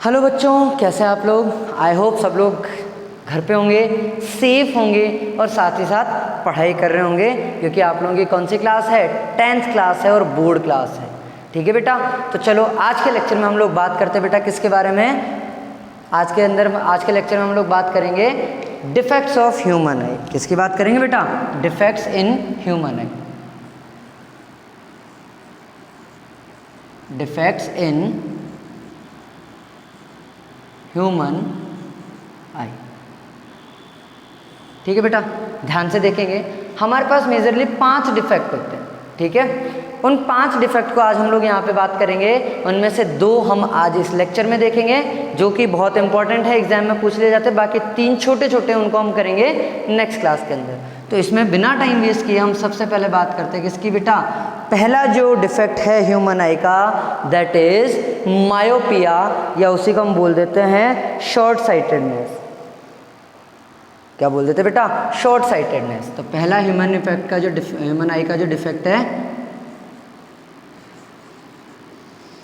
Hello बच्चों, कैसे हैं आप लोग। आई होप सब लोग घर पे होंगे, सेफ होंगे और साथ ही साथ पढ़ाई कर रहे होंगे, क्योंकि आप लोगों की कौन सी क्लास है, 10th क्लास है और बोर्ड क्लास है। ठीक है बेटा, तो चलो आज के लेक्चर में हम लोग बात करते हैं बेटा किसके बारे में। आज के लेक्चर में हम लोग बात करेंगे डिफेक्ट्स ऑफ ह्यूमन आई। किसकी बात करेंगे बेटा? Defects in human I. Defects in human eye. ठीक है बेटा, ध्यान से देखेंगे। हमारे पास मेजरली 5 डिफेक्ट होते हैं। ठीक है, उन 5 डिफेक्ट को आज हम लोग यहाँ पे बात करेंगे। उनमें से 2 हम आज इस लेक्चर में देखेंगे, जो कि बहुत इंपॉर्टेंट है, एग्जाम में पूछ लिए जाते हैं। बाकी 3 छोटे छोटे उनको हम करेंगे नेक्स्ट क्लास के अंदर। तो इसमें बिना टाइम वेस्ट किए हम सबसे पहले बात करते हैं किसकी बेटा? पहला जो डिफेक्ट है ह्यूमन आई का, दैट इज मायोपिया, या उसी को हम बोल देते हैं शॉर्ट साइटेडनेस। क्या बोल देते बेटा? Short sightedness. तो पहला ह्यूमन आई का जो डिफेक्ट है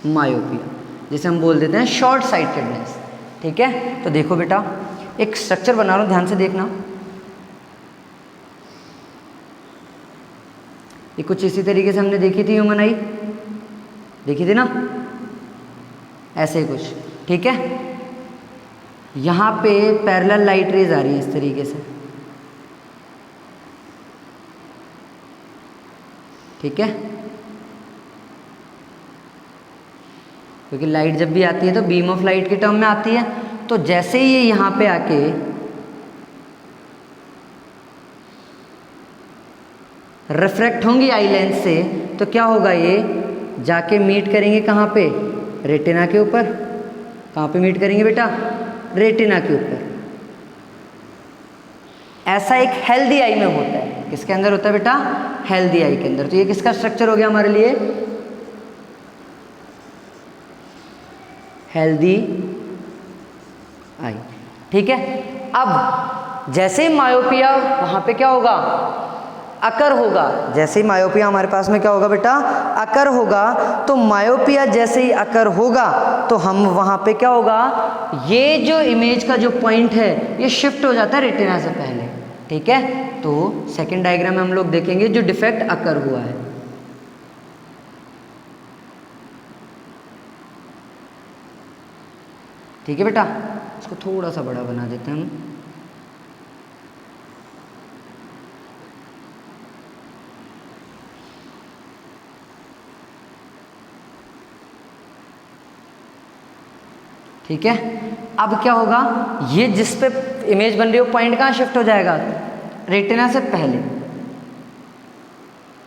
मायोपिया, जिसे हम बोल देते हैं शॉर्ट साइटेडनेस। ठीक है, तो देखो बेटा, एक स्ट्रक्चर बना रहा हूं, ध्यान से देखना। ये कुछ इसी तरीके से हमने देखी थी ह्यूमन आई, देखी थी ना, ऐसे ही कुछ। ठीक है, यहाँ पे पैरेलल लाइट रेज आ रही है इस तरीके से। ठीक है, क्योंकि लाइट जब भी आती है तो बीम ऑफ लाइट के टर्म में आती है। तो जैसे ही ये यहाँ पे आके रिफ्रैक्ट होंगी आई लेंस से, तो क्या होगा, ये जाके मीट करेंगे कहाँ पे? रेटिना के ऊपर। कहाँ पे मीट करेंगे बेटा? रेटिना के ऊपर। ऐसा एक हेल्दी आई में होता है। किसके अंदर होता है बेटा? हेल्दी आई के अंदर। तो ये किसका स्ट्रक्चर हो गया हमारे लिए? Healthy I. ठीक है, अब जैसे ही मायोपिया वहां पे क्या होगा? अकर होगा। जैसे ही मायोपिया हमारे पास में क्या होगा बेटा? अकर होगा। तो मायोपिया जैसे ही अकर होगा तो हम वहां पे क्या होगा, ये जो इमेज का जो पॉइंट है ये शिफ्ट हो जाता है रेटिना से पहले। ठीक है, तो सेकंड डायग्राम में हम लोग देखेंगे जो डिफेक्ट अकर हुआ है। ठीक है बेटा, इसको थोड़ा सा बड़ा बना देते हैं हम। ठीक है, अब क्या होगा, ये जिस पे इमेज बन रही है वो पॉइंट कहाँ शिफ्ट हो जाएगा? रेटिना से पहले।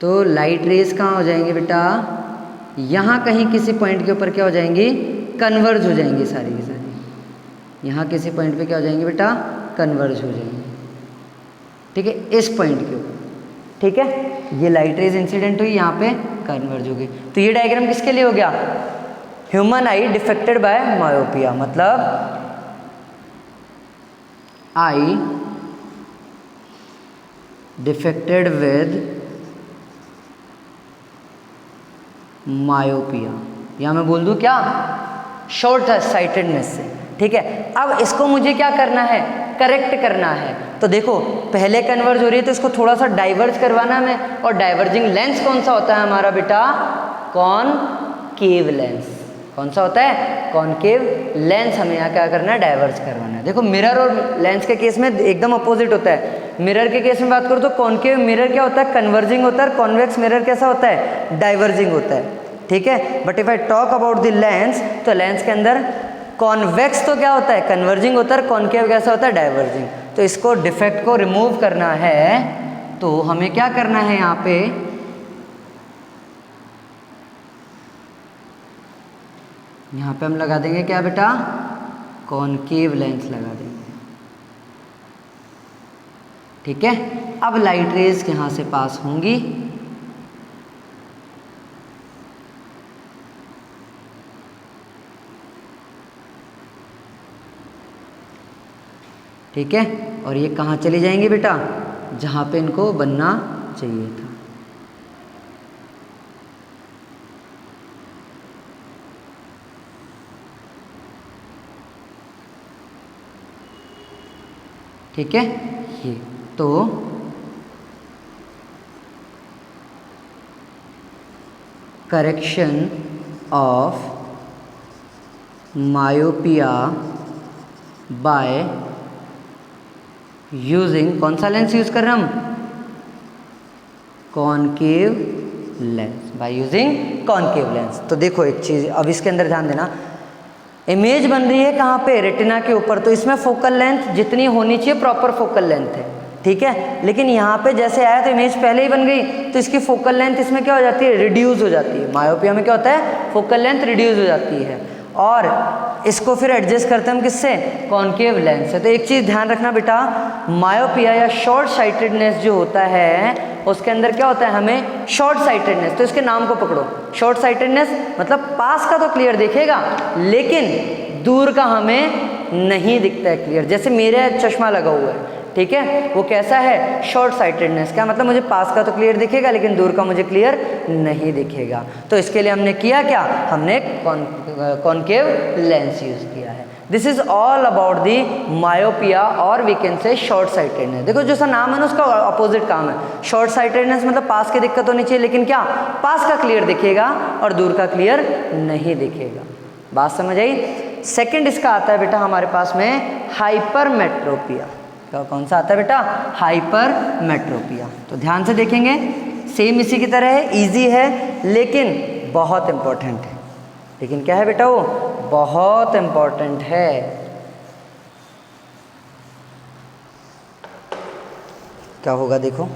तो लाइट रेज कहाँ हो जाएंगे बेटा? यहाँ कहीं किसी पॉइंट के ऊपर क्या हो जाएंगी? कन्वर्ज हो जाएंगी सारी की सारी। यहाँ किसी पॉइंट पे क्या हो जाएंगे बेटा? कन्वर्ज हो जाएंगे। ठीक है, इस पॉइंट के ऊपर। ठीक है, ये लाइट रेज इंसिडेंट हुई, यहाँ पे कन्वर्ज हो गई। तो ये डायग्राम किसके लिए हो गया? Human eye defected by myopia, मतलब आई डिफेक्टेड विद मायोपिया, या मैं बोल दूं क्या? शॉर्ट साइटेडनेस से। ठीक है, अब इसको मुझे क्या करना है? करेक्ट करना है। तो देखो, पहले कन्वर्ज हो रही है तो इसको थोड़ा सा डाइवर्ज करवाना है हमें। और डाइवर्जिंग लेंस कौन सा होता है हमारा बेटा? Concave lens. कौन सा होता है? Concave lens. हमें यहाँ क्या करना है? डाइवर्ज करवाना है। देखो, मिरर और लेंस के केस में एकदम अपोजिट होता है। मिरर के केस में बात करूँ तो कॉनकेव मिरर क्या होता है? कन्वर्जिंग होता है। कॉन्वेक्स मिरर कैसा होता है? डाइवर्जिंग होता है। ठीक है, but if I talk about the lens, तो लेंस के अंदर कॉन्वेक्स तो क्या होता है? कन्वर्जिंग होता है। कॉनकेव कैसा होता है? डाइवर्जिंग। तो इसको डिफेक्ट को रिमूव करना है, तो हमें क्या करना है? यहाँ पे हम लगा देंगे क्या बेटा? कॉनकेव लेंस लगा देंगे। ठीक है, अब लाइट रेज यहाँ से पास होंगी। ठीक है, और ये कहाँ चली जाएंगी बेटा? जहाँ पे इनको बनना चाहिए था। ठीक है, ये तो correction of myopia by using, कौन सा लेंस यूज कर रहे हैं हम, concave lens, by using concave lens. तो देखो एक चीज अब इसके अंदर ध्यान देना, इमेज बन रही है कहाँ पे, रेटिना के ऊपर, तो इसमें फोकल लेंथ जितनी होनी चाहिए प्रॉपर फोकल लेंथ है, ठीक है। लेकिन यहाँ पे जैसे आया तो इमेज पहले ही बन गई, तो इसकी फोकल लेंथ इसमें क्या हो जाती है, रिड्यूस हो जाती है। मायोपिया में क्या होता है, फोकल लेंथ रिड्यूस हो जाती है, और इसको फिर एडजस्ट करते हैं हम किससे, कॉनकेव लेंस से। तो एक चीज़ ध्यान रखना बेटा, मायोपिया या शॉर्ट साइटेडनेस जो होता है उसके अंदर क्या होता है, हमें शॉर्ट साइटेडनेस, तो इसके नाम को पकड़ो, शॉर्ट साइटेडनेस मतलब पास का तो क्लियर दिखेगा लेकिन दूर का हमें नहीं दिखता है क्लियर। जैसे मेरा चश्मा लगा हुआ है, ठीक है, वो कैसा है, शॉर्ट साइटेडनेस, क्या मतलब मुझे पास का तो क्लियर दिखेगा लेकिन दूर का मुझे क्लियर नहीं दिखेगा। तो इसके लिए हमने किया क्या, हमने कॉनकेव लेंस यूज किया है। This is all about the myopia और we can say short sightedness. देखो जो सा नाम है ना उसका अपोजिट काम है, शॉर्ट साइटेडनेस मतलब पास की दिक्कत होनी चाहिए लेकिन क्या, पास का क्लियर दिखेगा और दूर का क्लियर नहीं दिखेगा। बात समझ आई। सेकंड इसका आता है बेटा हमारे पास में हाइपरमेट्रोपिया। कौन सा आता है बेटा, हाइपरमेट्रोपिया। तो ध्यान से देखेंगे, सेम इसी की तरह है, इजी है लेकिन बहुत इंपॉर्टेंट है। लेकिन क्या है बेटा, वो बहुत इंपॉर्टेंट है। क्या होगा देखो,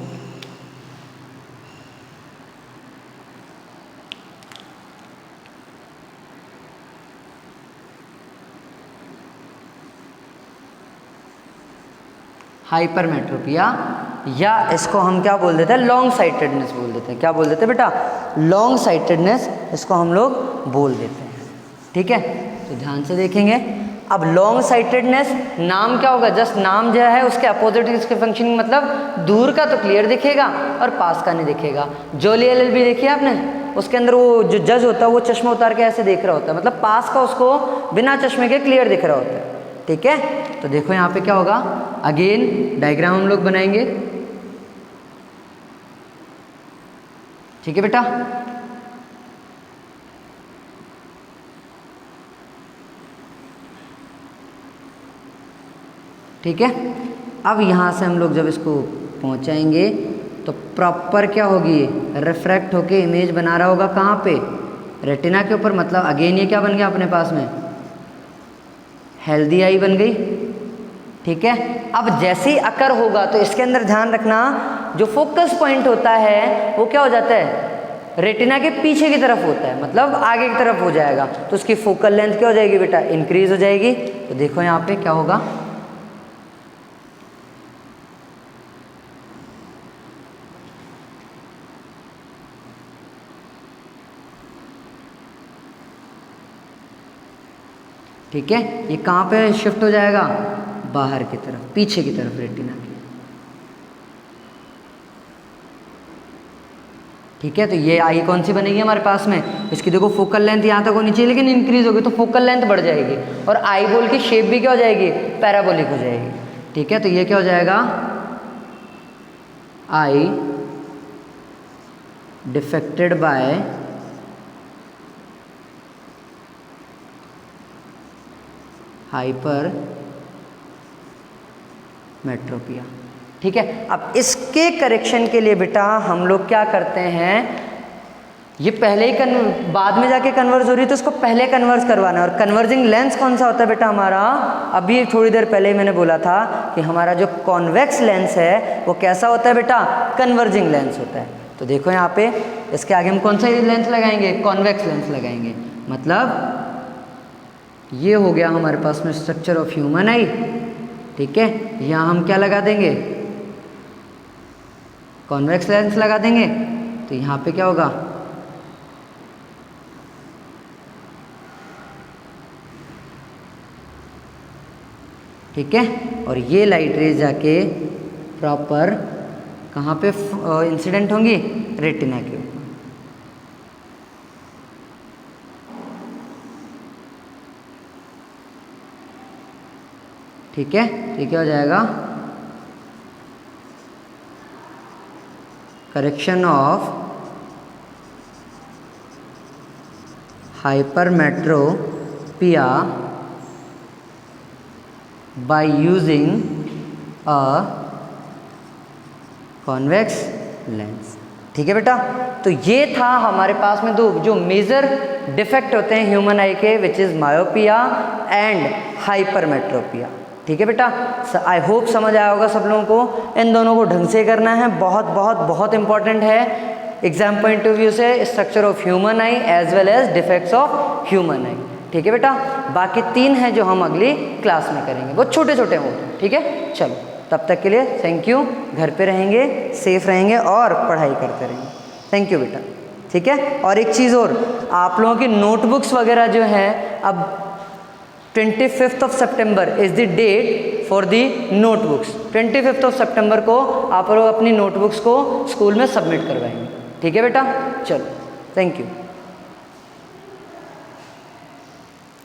हाइपरमेट्रोपिया, या इसको हम क्या बोल देते हैं, लॉन्ग साइटेडनेस बोल देते हैं। क्या बोल देते हैं बेटा, लॉन्ग साइटेडनेस इसको हम लोग बोल देते हैं, ठीक है। तो ध्यान से देखेंगे, अब लॉन्ग साइटेडनेस नाम क्या होगा, जस्ट नाम जो है उसके अपोजिट इसके फंक्शनिंग, मतलब दूर का तो क्लियर दिखेगा और पास का नहीं दिखेगा। जोली एलएलबी देखिए आपने, उसके अंदर वो जो जज होता है वो चश्मा उतार के ऐसे देख रहा होता है, मतलब पास का उसको बिना चश्मे के क्लियर दिख रहा होता है, ठीक है। तो देखो यहाँ पे क्या होगा, अगेन डायग्राम हम लोग बनाएंगे, ठीक है बेटा। ठीक है, अब यहाँ से हम लोग जब इसको पहुँचाएंगे तो प्रॉपर क्या होगी, रिफ्रैक्ट होके इमेज बना रहा होगा कहाँ पे, रेटिना के ऊपर। मतलब अगेन ये क्या बन गया अपने पास में, हेल्दी आई बन गई, ठीक है। अब जैसे ही अकर होगा तो इसके अंदर ध्यान रखना, जो फोकस पॉइंट होता है वो क्या हो जाता है, रेटिना के पीछे की तरफ होता है, मतलब आगे की तरफ हो जाएगा, तो उसकी फोकल लेंथ क्या हो जाएगी बेटा, इंक्रीज हो जाएगी। तो देखो यहाँ पे क्या होगा, ठीक है, ये कहाँ पे शिफ्ट हो जाएगा, बाहर की तरफ, पीछे की तरफ रेटिना की, ठीक है। तो ये आई कौन सी बनेगी हमारे पास में, इसकी देखो फोकल लेंथ यहाँ तक होनी चाहिए लेकिन इंक्रीज होगी तो फोकल लेंथ बढ़ जाएगी, और आई बॉल की शेप भी क्या हो जाएगी, पैराबोलिक हो जाएगी, ठीक है। तो ये क्या हो जाएगा, आई डिफेक्टेड बाय हाइपरमेट्रोपिया, ठीक है। अब इसके करेक्शन के लिए बेटा हम लोग क्या करते हैं, ये पहले ही बाद में जाके कन्वर्ज हो रही है तो इसको पहले कन्वर्ज करवाना है। और कन्वर्जिंग लेंस कौन सा होता है बेटा हमारा, अभी थोड़ी देर पहले ही मैंने बोला था कि हमारा जो कॉन्वेक्स लेंस है वो कैसा होता है बेटा, कन्वर्जिंग लेंस होता है। तो देखो यहाँ पे इसके आगे हम कौन सा लेंस लगाएंगे, कॉन्वेक्स लेंस लगाएंगे। मतलब ये हो गया हमारे पास में स्ट्रक्चर ऑफ ह्यूमन आई, ठीक है। यहाँ हम क्या लगा देंगे, कॉन्वेक्स लेंस लगा देंगे। तो यहाँ पे क्या होगा, ठीक है, और ये लाइट रेज जाके प्रॉपर कहाँ पे इंसिडेंट होंगी, रेटिना के ऊपर, ठीक है। ये क्या हो जाएगा, correction of hypermetropia by using a convex lens। ठीक है बेटा, तो ये था हमारे पास में दो जो मेजर डिफेक्ट होते हैं ह्यूमन आई के, which is myopia and hypermetropia. ठीक है बेटा, आई होप समझ आया होगा सब लोगों को। इन दोनों को ढंग से करना है, बहुत बहुत बहुत इंपॉर्टेंट है एग्जाम पॉइंट ऑफ व्यू से, structure of human eye as well as defects of human eye. ठीक है बेटा, बाकी 3 हैं जो हम अगली क्लास में करेंगे, बहुत छोटे छोटे होंगे। ठीक है, चलो तब तक के लिए थैंक यू। घर पे रहेंगे, सेफ रहेंगे और पढ़ाई करते रहेंगे। थैंक यू बेटा। ठीक है, और एक चीज़ और, आप लोगों की नोटबुक्स वगैरह जो हैं, अब 25th of September is the date for the notebooks. 25th of September को आप लोग अपनी नोटबुक्स को स्कूल में सबमिट करवाएंगे। ठीक है बेटा, चलो थैंक यू।